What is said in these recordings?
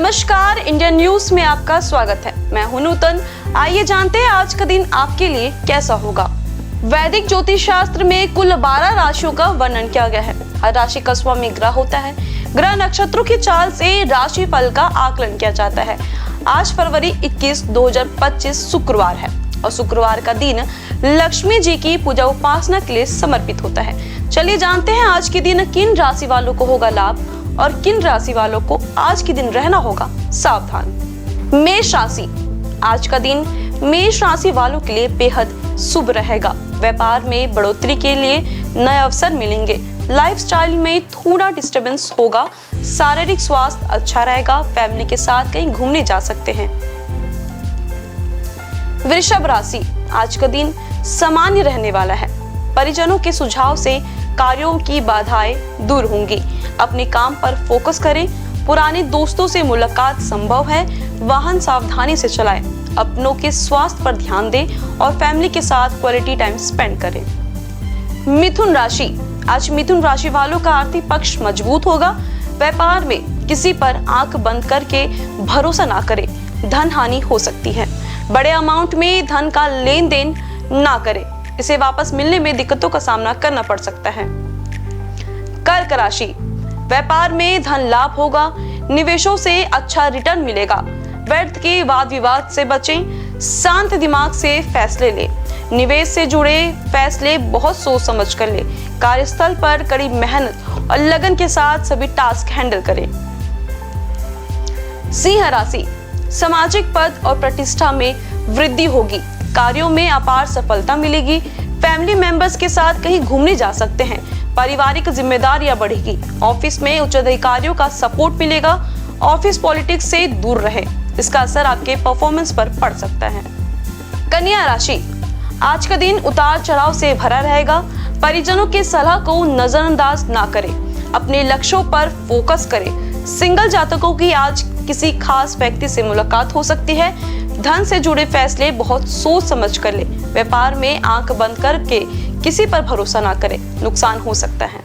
नमस्कार, Indian news में आपका स्वागत है। मैं हूं नूतन। आइए जानते हैं आज का दिन आपके लिए कैसा होगा। वैदिक ज्योतिष शास्त्र में कुल 12 राशियों का वर्णन किया गया है। हर राशि का स्वामी ग्रह होता है। ग्रह नक्षत्रों की चाल से राशि फल का आकलन किया जाता है। आज फरवरी 21, 2025 शुक्रवार है और शुक्रवार का दिन लक्ष्मी जी की पूजा उपासना के लिए समर्पित होता है। चलिए जानते हैं आज के दिन किन राशि वालों को होगा लाभ और किन राशि वालों को आज के दिन रहना होगा सावधान। मेष राशि, आज का दिन मेष राशि वालों के लिए बेहद शुभ रहेगा। व्यापार में बढ़ोतरी के लिए नए अवसर मिलेंगे। लाइफस्टाइल में थोड़ा डिस्टरबेंस होगा। शारीरिक स्वास्थ्य अच्छा रहेगा। फैमिली के साथ कहीं घूमने जा सकते हैं। वृषभ राशि, आज का दिन सामान्य रहने वाला है। परिजनों के सुझाव से कार्यों की बाधाएं दूर होंगी। अपने काम पर फोकस करें। पुराने दोस्तों से मुलाकात संभव है। वाहन सावधानी से चलाएं। अपनों के स्वास्थ्य पर ध्यान दें और फैमिली के साथ क्वालिटी टाइम स्पेंड करें। मिथुन राशि, आज मिथुन राशि वालों का आर्थिक पक्ष मजबूत होगा। व्यापार में किसी पर आंख बंद करके भरोसा ना करें, धन हानि हो सकती है। बड़े अमाउंट में धन का लेन देन ना करें, इसे वापस मिलने में दिक्कतों का सामना करना पड़ सकता है। कर्क राशि, व्यापार में धन लाभ होगा। निवेशों से अच्छा रिटर्न मिलेगा। व्यर्थ के वाद विवाद से बचें। शांत दिमाग से फैसले लें। निवेश से जुड़े फैसले बहुत सोच समझ कर लें। कार्यस्थल पर कड़ी मेहनत और लगन के साथ सभी टास्क हैंडल करें। सिंह राशि, सामाजिक पद और प्रतिष्ठा में वृद्धि होगी। कार्यों में अपार सफलता मिलेगी। फैमिली मेंबर्स के साथ कहीं घूमने जा सकते हैं। पारिवारिक जिम्मेदारियां बढ़ेगी। ऑफिस में उच्च अधिकारियों का सपोर्ट मिलेगा। ऑफिस पॉलिटिक्स से दूर रहे, इसका असर आपके परफॉर्मेंस पर पड़ सकता है। कन्या राशि, आज का दिन उतार चढ़ाव से भरा रहेगा। परिजनों की सलाह को नजरअंदाज ना करें। अपने लक्ष्यों पर फोकस करें। सिंगल जातकों की आज किसी खास व्यक्ति से मुलाकात हो सकती है। धन से जुड़े फैसले बहुत सोच समझ कर ले। व्यापार में आंख बंद करके किसी पर भरोसा ना करें, नुकसान हो सकता है।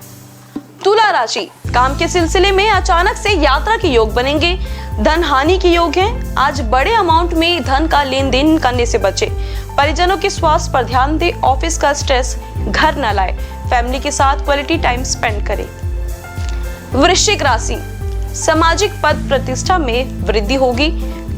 तुला राशि, काम के सिलसिले में अचानक से यात्रा के योग बनेंगे। धन हानि के योग हैं। आज बड़े अमाउंट में धन का लेन देन करने से बचे। परिजनों के स्वास्थ्य पर ध्यान दें। ऑफिस का स्ट्रेस घर न लाए। फैमिली के साथ क्वालिटी टाइम स्पेंड करें। वृश्चिक राशि, सामाजिक पद प्रतिष्ठा में वृद्धि होगी।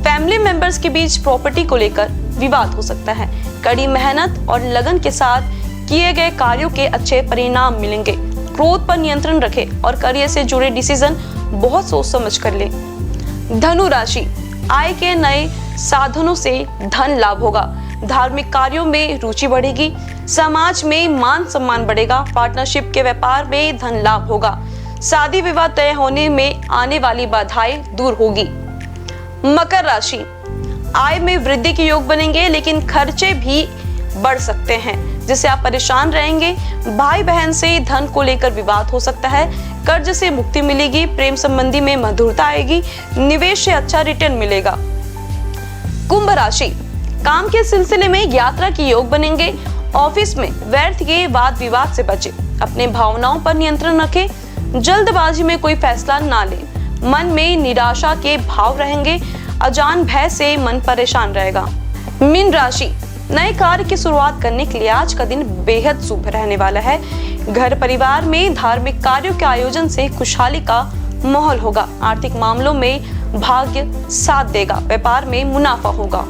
फैमिली मेंबर्स के बीच प्रॉपर्टी को लेकर विवाद हो सकता है। कड़ी मेहनत और लगन के साथ किए गए कार्यों के अच्छे परिणाम मिलेंगे। क्रोध पर नियंत्रण रखें और करियर से जुड़े डिसीजन बहुत सोच समझ कर लें। धनु राशि, आय के नए साधनों से धन लाभ होगा। धार्मिक कार्यों में रुचि बढ़ेगी। समाज में मान सम्मान बढ़ेगा। पार्टनरशिप के व्यापार में धन लाभ होगा। शादी विवाह तय होने में आने वाली बाधाएं दूर होगी। मकर राशि, आय में वृद्धि के योग बनेंगे, लेकिन खर्चे भी बढ़ सकते हैं जिससे आप परेशान रहेंगे। भाई बहन से धन को लेकर विवाद हो सकता है। कर्ज से मुक्ति मिलेगी। प्रेम संबंधी में मधुरता आएगी। निवेश से अच्छा रिटर्न मिलेगा। कुंभ राशि, काम के सिलसिले में यात्रा के योग बनेंगे। ऑफिस में व्यर्थ के वाद विवाद से बचे। अपने भावनाओं पर नियंत्रण रखें। जल्दबाजी में कोई फैसला ना लें। मन में निराशा के भाव रहेंगे। अजान भय से मन परेशान रहेगा। मीन राशि, नए कार्य की शुरुआत करने के लिए आज का दिन बेहद शुभ रहने वाला है। घर परिवार में धार्मिक कार्यों के आयोजन से खुशहाली का माहौल होगा। आर्थिक मामलों में भाग्य साथ देगा। व्यापार में मुनाफा होगा।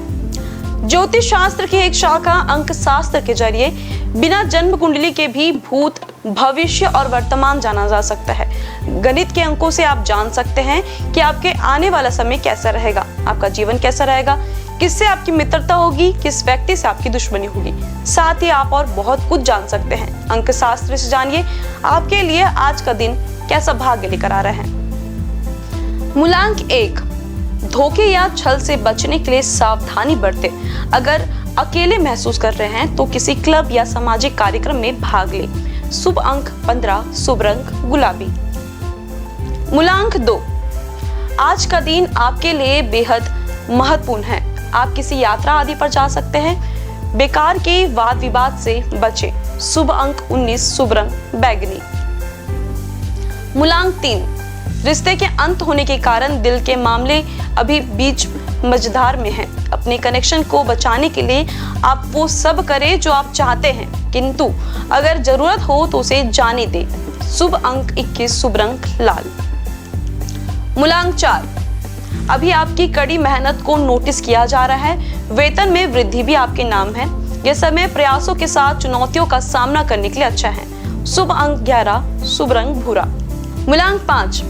ज्योतिष शास्त्र की एक शाखा अंक शास्त्र के जरिए बिना जन्म कुंडली के भी भूत, भविष्य और वर्तमान जाना जा सकता है। गणित के अंकों से आप जान सकते हैं कि आपके आने वाला समय कैसा रहेगा, आपका जीवन कैसा रहेगा, किससे आपकी मित्रता होगी, किस व्यक्ति से आपकी दुश्मनी होगी। साथ ही आप और बहुत कुछ जान सकते हैं। अंक शास्त्र से जानिए आपके लिए आज का दिन कैसा भाग्य लेकर आ रहा है। मूलांक 1, धोखे या छल से बचने के लिए सावधानी बरतें। अगर अकेले महसूस कर रहे हैं तो किसी क्लब या सामाजिक कार्यक्रम में भाग लें। शुभ अंक 15, शुभ रंग गुलाबी। मूलांक 2, आज का दिन आपके लिए बेहद महत्वपूर्ण है। आप किसी यात्रा आदि पर जा सकते हैं। बेकार के वाद विवाद से बचें। शुभ अंक 19, शुभ रंग बैगनी। मूलांक 3, रिश्ते के अंत होने के कारण दिल के मामले अभी बीच मझधार में हैं। अपने कनेक्शन को बचाने के लिए आप वो सब करें जो आप चाहते हैं, किंतु अगर जरूरत हो तो उसे जाने दें। शुभ अंक 21, शुभ रंग लाल। मूलांक 4, अभी आपकी कड़ी मेहनत को नोटिस किया जा रहा है। वेतन में वृद्धि भी आपके नाम है। यह समय प्रयासों के साथ चुनौतियों का सामना करने के लिए अच्छा है। शुभ अंक 11, शुभ रंग भूरा। मूलांक 5,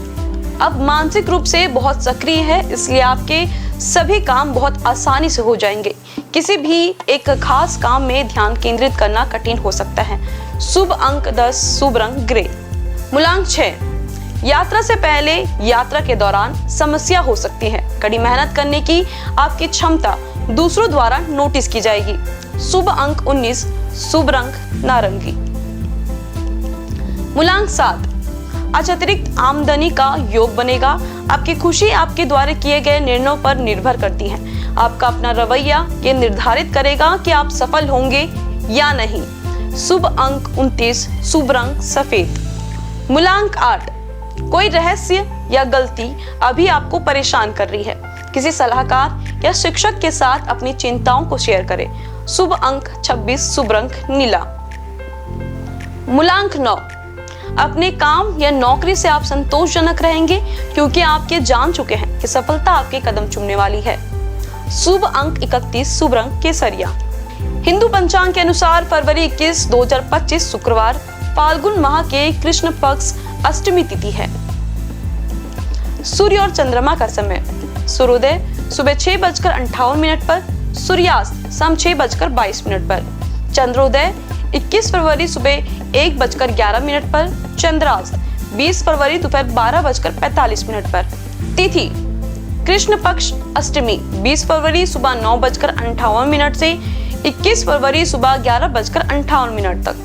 अब मानसिक रूप से बहुत सक्रिय है, इसलिए आपके सभी काम बहुत आसानी से हो जाएंगे। किसी भी एक खास काम में ध्यान केंद्रित करना कठिन हो सकता है। शुभ अंक 10, शुभ रंग ग्रे। मूलांक 6, यात्रा से पहले यात्रा के दौरान समस्या हो सकती है। कड़ी मेहनत करने की आपकी क्षमता दूसरों द्वारा नोटिस की जाएगी। शुभ अंक 19, शुभ रंग नारंगी। मूलांक 7, आज अतिरिक्त आमदनी का योग बनेगा। आपकी खुशी आपके द्वारा किए गए निर्णयों पर निर्भर करती है। आपका अपना रवैया ये निर्धारित करेगा कि आप सफल होंगे या नहीं। शुभ अंक 29, शुभ रंग सफेद। मूलांक 8, कोई रहस्य या गलती अभी आपको परेशान कर रही है। किसी सलाहकार या शिक्षक के साथ अपनी चिंताओं को शेयर करें। शुभ अंक 26, शुभ रंग नीला। मूलांक 9, अपने काम या नौकरी से आप संतोषजनक रहेंगे, क्योंकि आप ये जान चुके हैं कि सफलता आपके कदम चूमने वाली है। शुभ अंक 31, शुभ रंग केसरिया। हिंदू पंचांग के अनुसार फरवरी 21, 2025 शुक्रवार फाल्गुन माह के कृष्ण पक्ष अष्टमी तिथि है। सूर्य और चंद्रमा का समय, सूर्योदय सुबह 6:58 पर, सूर्यास्त शाम 6:22 पर, चंद्रोदय 21 फरवरी सुबह 1:11 पर, चंद्रास्त 20 फरवरी दोपहर 12:45 पर। तिथि कृष्ण पक्ष अष्टमी 20 फरवरी सुबह 9:58 से 21 फरवरी सुबह 11:58 तक।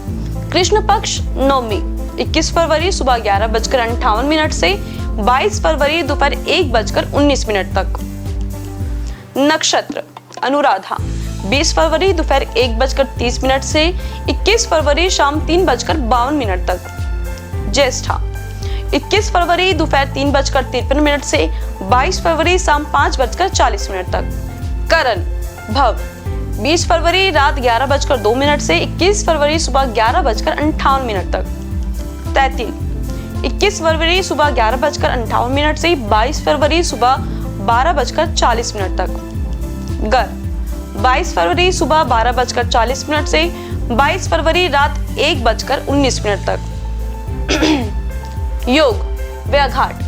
कृष्ण पक्ष नवमी 21 फरवरी सुबह 11:58 से 22 फरवरी दोपहर 1:19 तक। नक्षत्र अनुराधा 20 फरवरी दोपहर 1:30 से 21 फरवरी शाम 3:52 तक। ज्येष्ठा 21 फरवरी दोपहर 3:53 से 22 फरवरी शाम 5:40 तक। करण भव 20 फरवरी रात 11:02 से 21 फरवरी सुबह 11:58 तक। तैतिल 21 फरवरी सुबह 11:58 से 22 फरवरी सुबह 12:40 तक। गर 22 फरवरी सुबह 12:40 से 22 फरवरी रात 1:19 तक। योग व्याघाट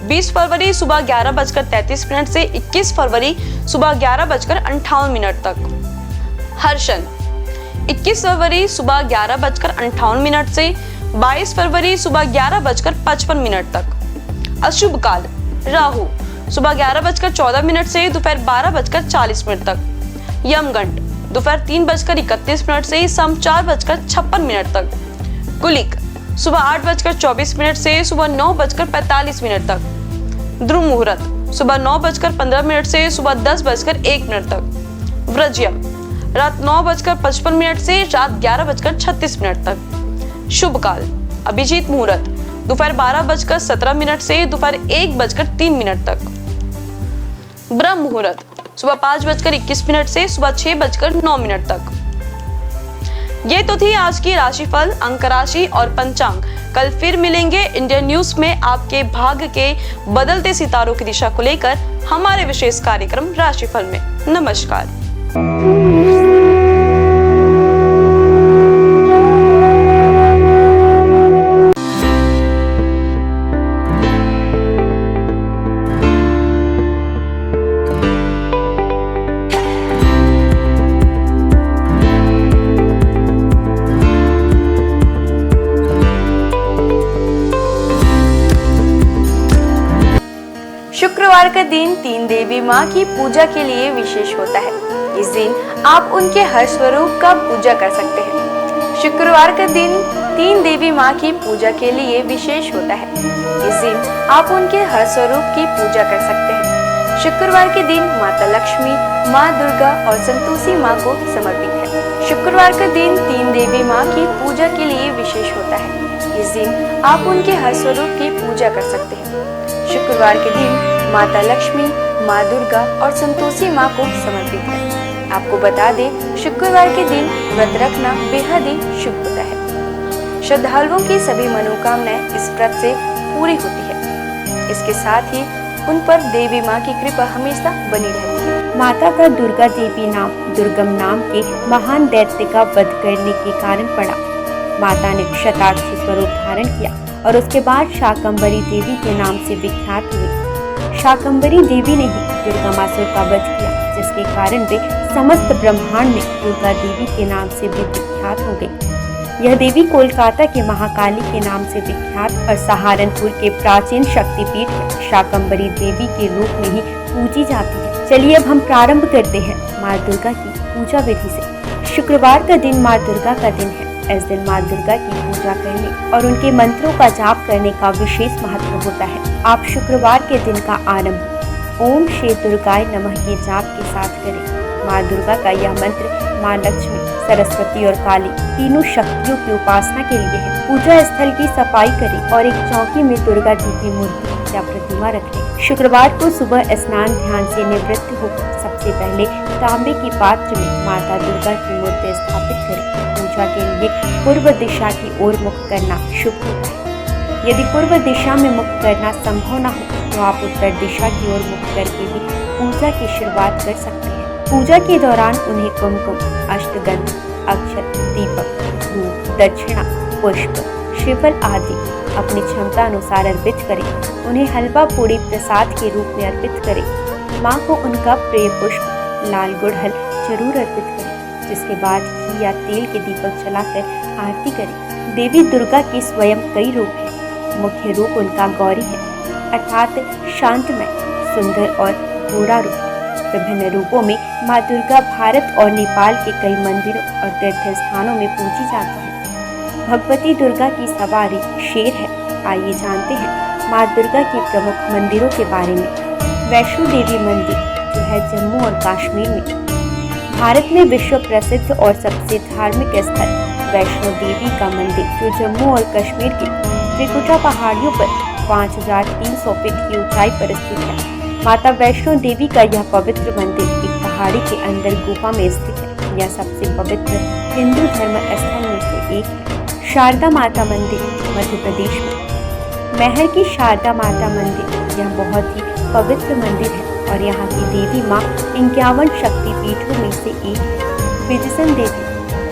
20 फरवरी सुबह 11:33 से 21 फरवरी सुबह 11:58 तक। हर्षण 21 फरवरी सुबह 11:58 से 22 फरवरी सुबह 11:55 तक। अशुभ काल राहु सुबह 11:14 से दोपहर 12:40 तक। यमगंड दोपहर 3:31 से शाम 4:56 तक। कुलिक सुबह 8:24 से सुबह 9:45 तक। ध्रुव मुहूर्त सुबह 9:15 से सुबह 10:01 तक। व्रज्यम रात 9:55 से रात 11:36 तक। शुभ काल अभिजीत मुहूर्त दोपहर 12:17 से दोपहर 1:03 तक। ब्रह्म मुहूर्त सुबह 5:21 से सुबह 6:09 तक। ये तो थी आज की राशिफल, अंक राशि और पंचांग। कल फिर मिलेंगे इंडियन न्यूज में आपके भाग्य के बदलते सितारों की दिशा को लेकर हमारे विशेष कार्यक्रम राशिफल में। नमस्कार। शुक्रवार का दिन तीन देवी माँ की पूजा के लिए विशेष होता है। इस दिन आप उनके हर स्वरूप का पूजा कर सकते हैं। शुक्रवार का दिन तीन देवी माँ की पूजा के लिए विशेष होता है। इस दिन आप उनके हर स्वरूप की पूजा कर सकते हैं। शुक्रवार के दिन माता लक्ष्मी, माँ दुर्गा और संतोषी माँ को समर्पित है। शुक्रवार का दिन तीन देवी माँ की पूजा के लिए विशेष होता है। इस दिन आप उनके हर स्वरूप की पूजा कर सकते हैं। शुक्रवार के दिन माता लक्ष्मी, माँ दुर्गा और संतोषी माँ को समर्पित है। आपको बता दें, शुक्रवार के दिन व्रत रखना बेहद ही शुभ होता है। श्रद्धालुओं की सभी मनोकामनाएं इस व्रत से पूरी होती है। इसके साथ ही उन पर देवी माँ की कृपा हमेशा बनी रहती है। माता का दुर्गा देवी नाम दुर्गम नाम के महान दैत्य का वध करने के कारण पड़ा। माता ने शताक्षी स्वरूप धारण किया और उसके बाद शाकंभरी देवी के नाम से विख्यात हुई। शाकंभरी देवी ने ही दुर्गमासुर का वध किया, जिसके कारण वे समस्त ब्रह्मांड में दुर्गा देवी के नाम से भी विख्यात हो गई। यह देवी कोलकाता के महाकाली के नाम से विख्यात और सहारनपुर के प्राचीन शक्तिपीठ में शाकंभरी देवी के रूप में ही पूजी जाती है। चलिए अब हम प्रारंभ करते हैं माँ दुर्गा की पूजा विधि से। शुक्रवार का दिन माँ दुर्गा का दिन है। इस दिन माँ दुर्गा की पूजा करने और उनके मंत्रों का जाप करने का विशेष महत्व होता है। आप शुक्रवार के दिन का आरंभ ओम श्री दुर्गाय नमः के जाप के साथ करें। माँ दुर्गा का यह मंत्र माँ लक्ष्मी, सरस्वती और काली तीनों शक्तियों की उपासना के लिए है। पूजा स्थल की सफाई करें और एक चौकी में दुर्गा जी की मूर्ति या प्रतिमा रखें। शुक्रवार को सुबह स्नान ध्यान से निवृत्त होकर सबसे पहले तांबे के पात्र में माता दुर्गा की मूर्ति स्थापित करें। पूजा के लिए पूर्व दिशा की ओर मुख करना शुभ होता है। यदि पूर्व दिशा में मुख करना संभव न हो तो आप उत्तर दिशा की ओर मुख करके भी पूजा की शुरुआत कर सकते हैं। पूजा के दौरान उन्हें कुमकुम, अष्टगंध, अक्षत, दीपक, धूप, दक्षिणा, पुष्प, श्रीफल आदि अपनी क्षमता अनुसार अर्पित करें। उन्हें हलवा पूड़ी प्रसाद के रूप में अर्पित करें। माँ को उनका प्रिय पुष्प लाल गुड़हल जरूर अर्पित करें। जिसके बाद घी या तेल के दीपक जलाकर आरती करें। देवी दुर्गा के स्वयं कई रूप हैं। मुख्य रूप उनका गौरी है, अर्थात शांतमय, सुंदर और घोड़ा रूप। विभिन्न रूपों में माँ दुर्गा भारत और नेपाल के कई मंदिरों और तीर्थ स्थानों में पूजी जाती है। भगवती दुर्गा की सवारी शेर है। आइए जानते हैं माँ दुर्गा के प्रमुख मंदिरों के बारे में। वैष्णो देवी मंदिर जो है जम्मू और कश्मीर में। भारत में विश्व प्रसिद्ध और सबसे धार्मिक स्थल वैष्णो देवी का मंदिर जो जम्मू और कश्मीर के त्रिकुटा पहाड़ियों पर 5300 फीट की ऊंचाई पर स्थित है। माता वैष्णो देवी का यह पवित्र मंदिर एक पहाड़ी के अंदर गुफा में स्थित है। यह सबसे पवित्र हिंदू धर्म स्थल में से एक है। शारदा माता मंदिर मध्य प्रदेश में। महर की शारदा माता मंदिर यह बहुत ही पवित्र मंदिर है और यहाँ की देवी माँ 51 शक्तिपीठों में से एक है। विजयसन देवी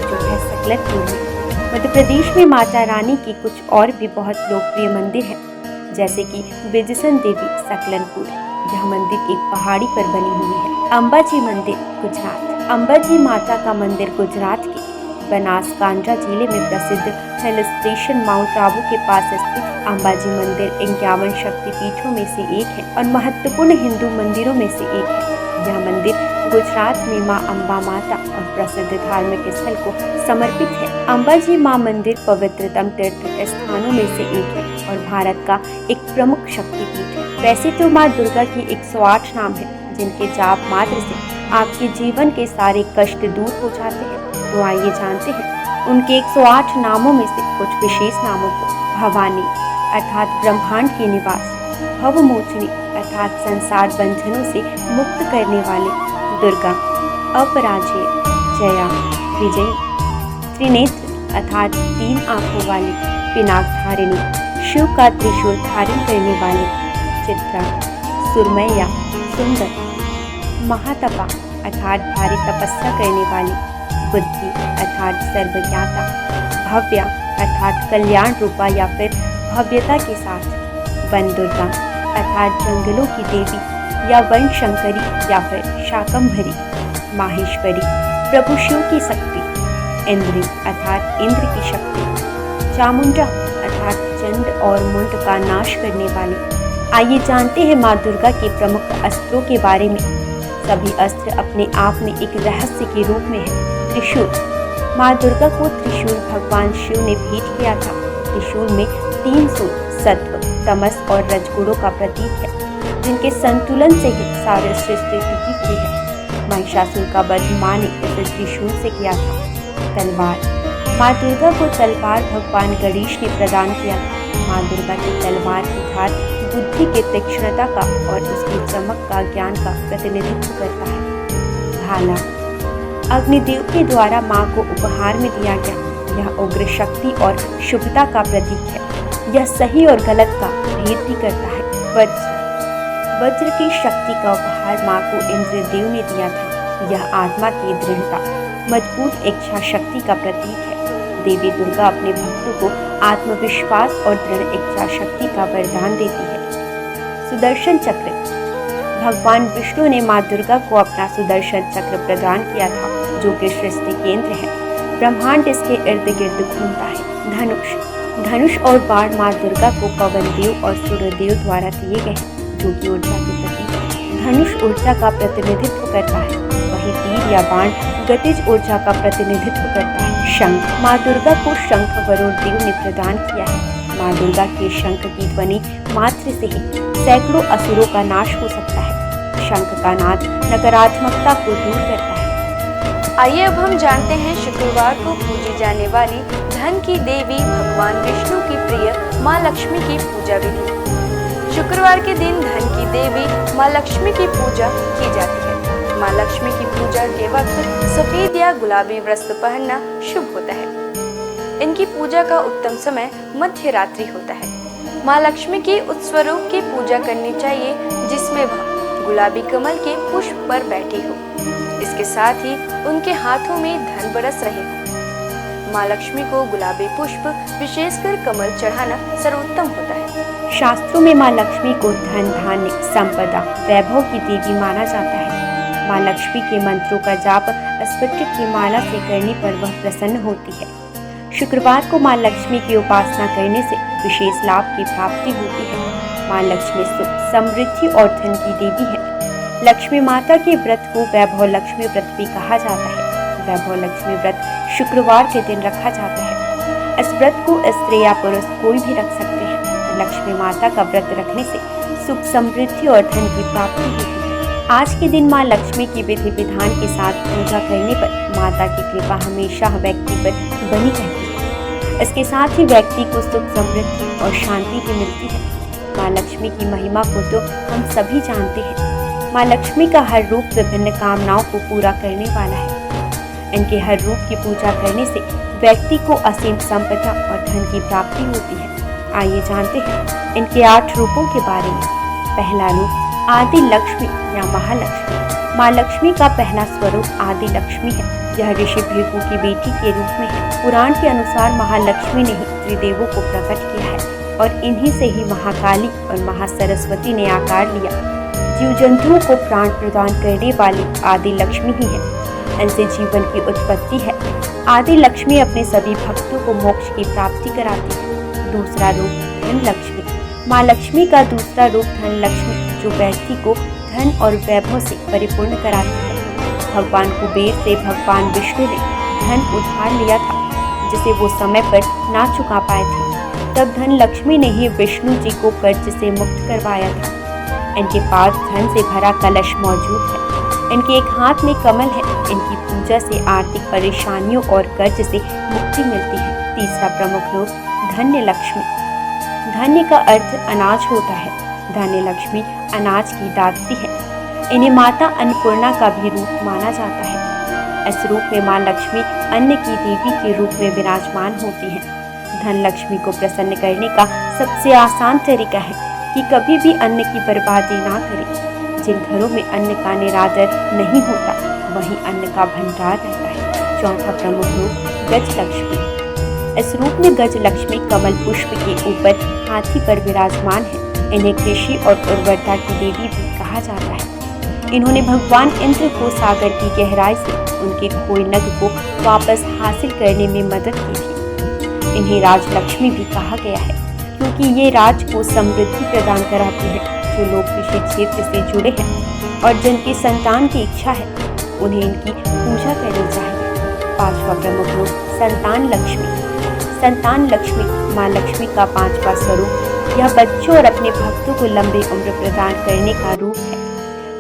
जो है सकलनपुर में। मध्य प्रदेश में माता रानी की कुछ और भी बहुत लोकप्रिय मंदिर है, जैसे कि विजयसन देवी सकलनपुर। यह मंदिर एक पहाड़ी पर बनी हुई है। अंबाजी मंदिर गुजरात। अंबाजी माता का मंदिर गुजरात के बनासकांठा जिले में प्रसिद्ध हिल स्टेशन माउंट आबू के पास स्थित अंबाजी मंदिर 51 शक्तिपीठों में से एक है और महत्वपूर्ण हिंदू मंदिरों में से एक है। यह मंदिर गुजरात में मां अम्बा माता और प्रसिद्ध धार्मिक स्थल को समर्पित है। अंबाजी मां मंदिर पवित्रतम तीर्थ स्थानों में से एक है और भारत का एक प्रमुख शक्तिपीठ है। वैसे तो मां दुर्गा की 108 नाम है, जिनके जाप मात्र से आपके जीवन के सारे कष्ट दूर हो जाते हैं। तो आइए जानते हैं उनके 108 नामों में से कुछ विशेष नामों को। भवानी अर्थात ब्रह्मांड की निवास, भवमोचनी अर्थात संसार बंधनों से मुक्त करने वाले, दुर्गा, अपराजेय, जया, विजयी, त्रिनेत्र अर्थात 3 आंखों वाली, पिनाकधारिणी, शिव का त्रिशूल धारण करने वाले, चित्रा, सुरमैया, सुंदर, महातपा अर्थात भारी तपस्या करने वाली, बुद्धि अर्थात सर्वज्ञाता, भव्या अर्थात कल्याण रूपा या फिर भव्यता के साथ, वन दुर्गा अर्थात जंगलों की देवी या वन शंकरी या फिर शाकंभरी, माहेश्वरी प्रभु शिव की शक्ति, इंद्री अर्थात इंद्र की शक्ति, चामुंडा अर्थात चंड और मुंड का नाश करने वाली। आइए जानते हैं माँ दुर्गा के प्रमुख अस्त्रों के बारे में। सभी अस्त्र अपने आप में एक रहस्य के रूप में है। त्रिशूल, माँ दुर्गा को त्रिशूल भगवान शिव ने भेंट किया था। त्रिशूल में 3 सूल सत्व, तमस और रजगुणों का प्रतीक है, जिनके संतुलन से ही सारे सृष्टि टिकी हुई है। महिषासुर का वध माँ ने इसे त्रिशूल से किया था। तलवार, माँ दुर्गा को तलवार भगवान गणेश ने प्रदान किया था। माँ दुर्गा की तलवार की धार बुद्धि की तीक्ष्णता का और उसकी चमक का ज्ञान का प्रतिनिधित्व करता है। भाला अग्निदेव के द्वारा माँ को उपहार में दिया गया। यह उग्र शक्ति और शुभता का प्रतीक है। यह सही और गलत का भेद भी करता है। वज्र की शक्ति का उपहार माँ को इंद्रदेव ने दिया था। यह आत्मा की दृढ़ता, मजबूत इच्छा शक्ति का प्रतीक है। देवी दुर्गा अपने भक्तों को आत्मविश्वास और दृढ़ इच्छा शक्ति का वरदान देती है। सुदर्शन चक्र भगवान विष्णु ने माँ दुर्गा को अपना सुदर्शन चक्र प्रदान किया था, जो कि सृष्टि केंद्र है। ब्रह्मांड इसके इर्द गिर्द घूमता है। धनुष और बाण माँ दुर्गा को पवन देव और सूर्यदेव द्वारा दिए गए हैं, जो कि ऊर्जा के प्रतीक है। धनुष ऊर्जा का प्रतिनिधित्व करता है, वहीं तीर या बाण गतिज ऊर्जा का प्रतिनिधित्व करता है। शंख माँ दुर्गा को शंख वरुण देव ने प्रदान किया है। माँ दुर्गा के शंख की ध्वनि मात्र से ही सैकड़ों असुरों का नाश हो सकता है। शंख का नाद नकारात्मकता को दूर करता है। आइए अब हम जानते हैं शुक्रवार को पूजी जाने वाली धन की देवी भगवान विष्णु की प्रिय माँ लक्ष्मी की पूजा विधि। शुक्रवार के दिन धन की देवी माँ लक्ष्मी की पूजा की जाती है। माँ लक्ष्मी की पूजा के वक्त सफेद या गुलाबी वस्त्र पहनना शुभ होता है। इनकी पूजा का उत्तम समय मध्य रात्रि होता है। माँ लक्ष्मी के उस स्वरूप की पूजा करनी चाहिए जिसमें वह गुलाबी कमल के पुष्प पर बैठी हो। इसके साथ ही उनके हाथों में धन बरस रहे हो। माँ लक्ष्मी को गुलाबी पुष्प विशेषकर कमल चढ़ाना सर्वोत्तम होता है। शास्त्रों में माँ लक्ष्मी को धन, धान्य, संपदा, वैभव की देवी माना जाता है। माँ लक्ष्मी के मंत्रों का जाप स्फटिक की माला से करने पर वह प्रसन्न होती है। शुक्रवार को माँ लक्ष्मी की उपासना करने से विशेष लाभ की प्राप्ति होती है। माँ लक्ष्मी सुख, समृद्धि और धन की देवी है। लक्ष्मी माता के व्रत को वैभव लक्ष्मी व्रत भी कहा जाता है। वैभव लक्ष्मी व्रत शुक्रवार के दिन रखा जाता है। इस व्रत को स्त्री या पुरुष कोई भी रख सकते हैं। लक्ष्मी माता का व्रत रखने से सुख, समृद्धि और धन की प्राप्ति होती है। आज के दिन माँ लक्ष्मी की विधि विधान के साथ पूजा करने पर माता की कृपा हमेशा व्यक्ति पर बनी रहती है। इसके साथ ही व्यक्ति को सुख, समृद्धि और शांति भी मिलती है। माँ लक्ष्मी की महिमा को तो हम सभी जानते हैं। माँ लक्ष्मी का हर रूप विभिन्न कामनाओं को पूरा करने वाला है। इनके हर रूप की पूजा करने से व्यक्ति को असीम संपदा और धन की प्राप्ति होती है। आइए जानते हैं इनके 8 रूपों के बारे में। पहला रूप आदि लक्ष्मी या महालक्ष्मी। माँ लक्ष्मी का पहला स्वरूप आदि लक्ष्मी है। यह ऋषि भृगु की बेटी के रूप में है। पुराण के अनुसार महालक्ष्मी ने ही त्रिदेवों को प्रकट किया है और इन्हीं से ही महाकाली और महासरस्वती ने आकार लिया। जीव जंतुओं को प्राण प्रदान करने वाली आदि लक्ष्मी ही है। इनसे जीवन की उत्पत्ति है। आदि लक्ष्मी अपने सभी भक्तों को मोक्ष की प्राप्ति कराती है। दूसरा रूप धन लक्ष्मी। माँ लक्ष्मी का दूसरा रूप धन लक्ष्मी, जो व्यक्ति को धन और वैभव से परिपूर्ण कराती है। भगवान कुबेर से भगवान विष्णु ने धन उधार लिया था, जिसे वो समय पर ना चुका पाए थे। तब धन लक्ष्मी ने ही विष्णु जी को कर्ज से मुक्त करवाया था। इनके पास धन से भरा कलश मौजूद है। इनके एक हाथ में कमल है। इनकी पूजा से आर्थिक परेशानियों और कर्ज से मुक्ति मिलती है। तीसरा प्रमुख रूप धन्य लक्ष्मी। धन्य का अर्थ अनाज होता है। धन्य लक्ष्मी अनाज की दात्री है। इन्हें माता अन्नपूर्णा का भी रूप माना जाता है। इस रूप में माँ लक्ष्मी अन्न की देवी के रूप में विराजमान होती है। धन लक्ष्मी को प्रसन्न करने का सबसे आसान तरीका है कि कभी भी अन्न की बर्बादी ना करें। जिन घरों में अन्न का निरादर नहीं होता, वहीं अन्न का भंडार रहता है। चौथा प्रमुख रूप गज लक्ष्मी। इस रूप में गज लक्ष्मी कमल पुष्प के ऊपर हाथी पर विराजमान है। इन्हें कृषि और उर्वरता की देवी भी कहा जाता है। इन्होंने भगवान इंद्र को सागर की गहराई से उनके खोए नग को वापस हासिल करने में मदद की थी। इन्हें राजलक्ष्मी भी कहा गया है, क्योंकि ये राज को समृद्धि प्रदान कराती है। जो लोग कृषि क्षेत्र से जुड़े हैं और जिनकी संतान की इच्छा है, उन्हें इनकी पूजा करनी चाहिए। पांचवा प्रमुख रूप संतान लक्ष्मी। संतान लक्ष्मी माँ लक्ष्मी का पांचवा स्वरूप। यह बच्चों और अपने भक्तों को लंबी उम्र प्रदान करने का रूप है।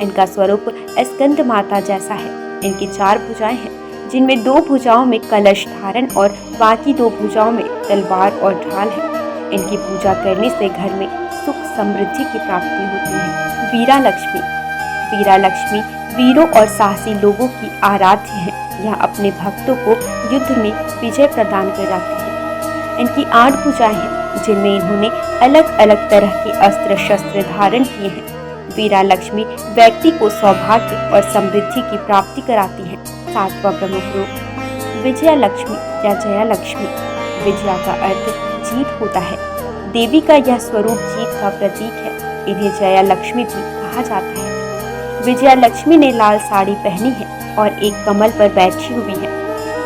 इनका स्वरूप स्कंद माता जैसा है। इनकी 4 भुजाएं हैं, जिनमें 2 भुजाओं में कलश धारण और बाकी 2 भुजाओं में तलवार और ढाल है। इनकी पूजा करने से घर में सुख समृद्धि की प्राप्ति होती है। वीरा लक्ष्मी। वीरा लक्ष्मी वीरों और साहसी लोगों की आराध्य है। यह अपने भक्तों को युद्ध में विजय प्रदान कराती है। इनकी 8 भुजाएं हैं, जिनमें इन्होंने अलग अलग तरह के अस्त्र शस्त्र धारण किए हैं। वीरा लक्ष्मी व्यक्ति को सौभाग्य और समृद्धि की प्राप्ति कराती है। 7वां प्रमुख रूप विजया लक्ष्मी या जया लक्ष्मी। विजया का अर्थ जीत होता है। देवी का यह स्वरूप जीत का प्रतीक है। इन्हें जया लक्ष्मी भी कहा जाता है। विजया लक्ष्मी ने लाल साड़ी पहनी है और एक कमल पर बैठी हुई है।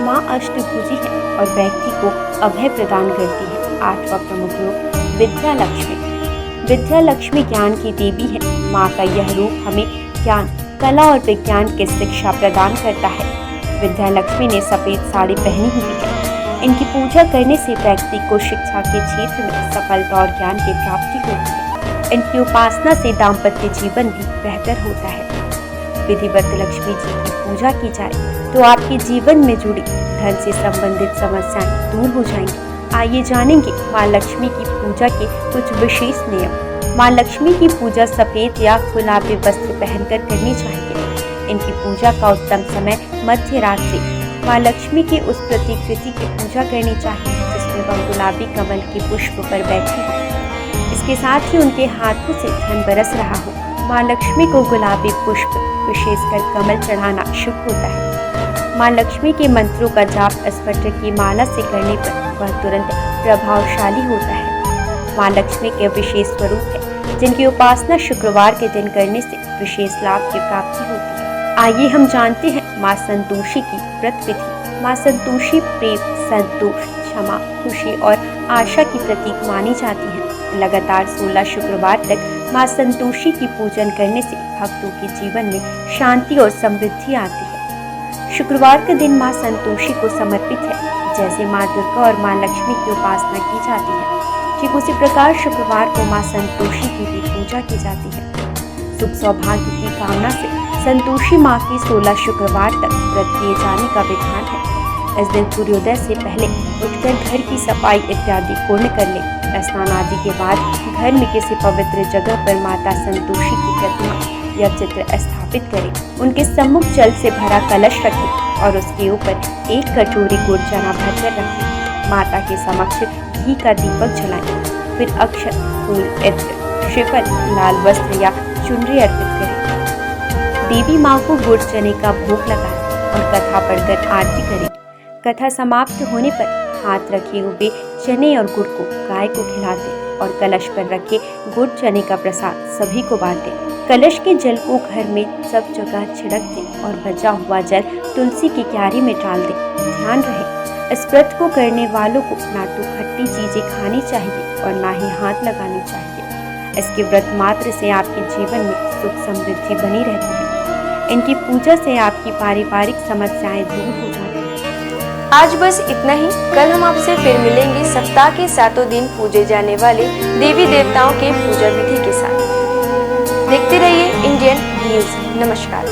माँ अष्टभुजी है और व्यक्ति को अभय प्रदान करती है। 8वां प्रमुख रूप विद्या लक्ष्मी। विद्या लक्ष्मी ज्ञान की देवी है। माँ का यह रूप हमें ज्ञान, कला और विज्ञान की शिक्षा प्रदान करता है। विद्या लक्ष्मी ने सफेद साड़ी पहनी हुई है। इनकी पूजा करने से व्यक्ति को शिक्षा के क्षेत्र में सफलता और ज्ञान की प्राप्ति होती है। इनकी उपासना से दाम्पत्य जीवन भी बेहतर होता है। विधिवत लक्ष्मी जी की पूजा की जाए तो आपके जीवन में जुड़ी धन से संबंधित समस्याएं दूर हो जाएंगी। आइए जानेंगे माँ लक्ष्मी की पूजा के कुछ विशेष नियम। माँ लक्ष्मी की पूजा सफेद या गुलाबी वस्त्र पहनकर करनी चाहिए। इनकी पूजा का उत्तम समय मध्य रात्रि। माँ लक्ष्मी की उस प्रतिकृति की पूजा करनी चाहिए जिसमें वह गुलाबी कमल के पुष्प पर बैठी हो। इसके साथ ही उनके हाथों से धन बरस रहा हो। माँ लक्ष्मी को गुलाबी पुष्प, विशेषकर कमल चढ़ाना शुभ होता है। माँ लक्ष्मी के मंत्रों का जाप स्फटिक की माला से करने पर वह तुरंत प्रभावशाली होता है। माँ लक्ष्मी के विशेष स्वरूप है जिनकी उपासना शुक्रवार के दिन करने से विशेष लाभ की प्राप्ति होती है। आइए हम जानते हैं माँ संतोषी की व्रत विधि। माँ संतोषी प्रेम, संतोष, क्षमा, खुशी और आशा की प्रतीक मानी जाती है। लगातार 16 शुक्रवार तक माँ संतोषी की पूजन करने से भक्तों के जीवन में शांति और समृद्धि आती है। शुक्रवार का दिन माँ संतोषी को समर्पित है। जैसे माँ दुर्गा और माँ लक्ष्मी की उपासना की जाती है, ठीक उसी प्रकार शुक्रवार को माँ संतोषी की भी पूजा की जाती है। सुख सौभाग्य की कामना से संतोषी माँ की 16 शुक्रवार तक व्रत किए जाने का विधान है। इस दिन सूर्योदय से पहले उठकर घर की सफाई इत्यादि पूर्ण कर ले। स्नान आदि के बाद घर में किसी पवित्र जगह पर माता संतोषी की प्रतिमा या चित्र स्थापित करें। उनके सम्मुख जल से भरा कलश रखें और उसके ऊपर 1 कटोरी गुड़ चना भरकर रखें। माता के समक्ष घी का दीपक जलाएं। फिर अक्षत, फूल, इत्र, श्रीफल, लाल वस्त्र या चुनरी अर्पित करें। देवी माँ को गुड़ चने का भोग लगाएं और कथा पढ़कर आरती करें। कथा समाप्त होने पर हाथ रखे हुए चने और गुड़ को गाय को खिला दें और कलश पर रखे गुड़ चने का प्रसाद सभी को बांटें। कलश के जल को घर में सब जगह छिड़क दें और बचा हुआ जल तुलसी की क्यारी में डाल दें। ध्यान रहे, इस व्रत को करने वालों को ना तो खट्टी चीजें खानी चाहिए और ना ही हाथ लगाने चाहिए। इसके व्रत मात्र से आपके जीवन में सुख समृद्धि बनी रहती है। इनकी पूजा से आपकी पारिवारिक समस्याएं दूर हो जाती हैं। आज बस इतना ही। कल हम आपसे फिर मिलेंगे सप्ताह के 7 दिन पूजे जाने वाले देवी देवताओं के पूजा विधि के साथ। देखते रहिए इंडियन न्यूज। नमस्कार।